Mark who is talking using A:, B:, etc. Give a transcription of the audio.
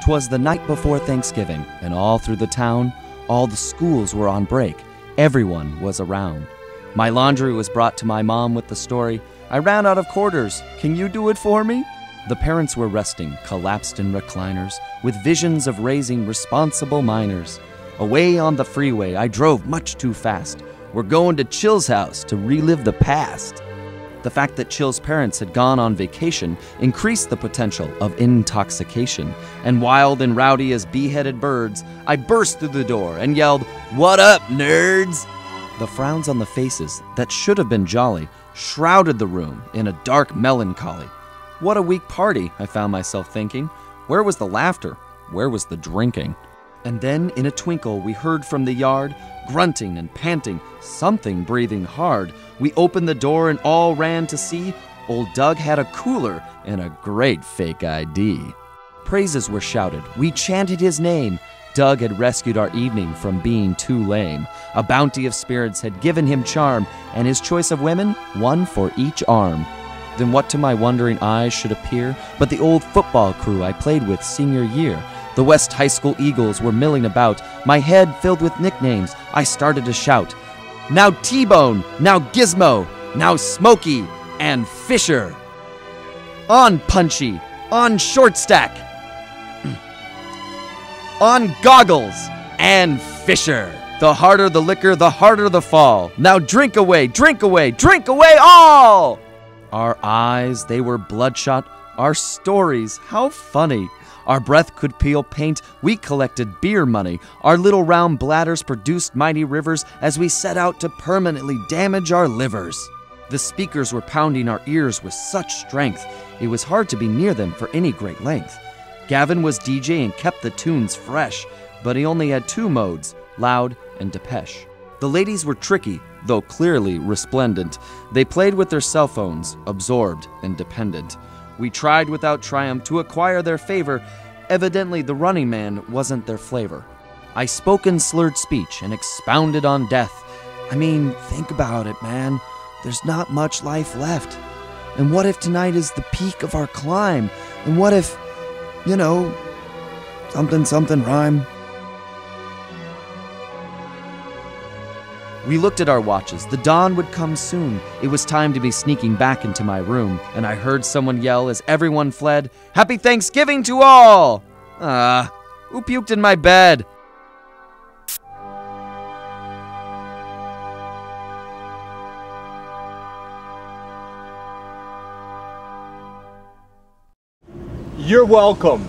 A: 'Twas the night before Thanksgiving, and all through the town, all the schools were on break. Everyone was around. My laundry was brought to my mom with the story, "I ran out of quarters. Can you do it for me?" The parents were resting, collapsed in recliners, with visions of raising responsible minors. Away on the freeway, I drove much too fast. We're going to Chill's house to relive the past. The fact that Chill's parents had gone on vacation increased the potential of intoxication, and wild and rowdy as bee-headed birds, I burst through the door and yelled, "What up, nerds?" The frowns on the faces that should have been jolly shrouded the room in a dark melancholy. What a weak party, I found myself thinking. Where was the laughter? Where was the drinking? And then, in a twinkle, we heard from the yard, grunting and panting, something breathing hard. We opened the door and all ran to see old Doug had a cooler and a great fake ID. Praises were shouted. We chanted his name. Doug had rescued our evening from being too lame. A bounty of spirits had given him charm, and his choice of women, one for each arm. Then what to my wondering eyes should appear but the old football crew I played with senior year? The West High School Eagles were milling about, my head filled with nicknames. I started to shout, "Now T-Bone, now Gizmo, now Smokey, and Fisher. On Punchy, on Short Stack, on Goggles, and Fisher. The harder the liquor, the harder the fall. Now drink away, drink away, drink away all!" Our eyes, they were bloodshot. Our stories, how funny. Our breath could peel paint. We collected beer money. Our little round bladders produced mighty rivers as we set out to permanently damage our livers. The speakers were pounding our ears with such strength, it was hard to be near them for any great length. Gavin was DJ and kept the tunes fresh, but he only had two modes, loud and depeche. The ladies were tricky, though clearly resplendent. They played with their cell phones, absorbed and dependent. We tried without triumph to acquire their favor. Evidently the Running Man wasn't their flavor. I spoke in slurred speech and expounded on death. I mean, think about it, man. There's not much life left. And what if tonight is the peak of our climb? And what if, something rhyme? We looked at our watches. The dawn would come soon. It was time to be sneaking back into my room, and I heard someone yell as everyone fled, "Happy Thanksgiving to all!" Who puked in my bed?
B: You're welcome.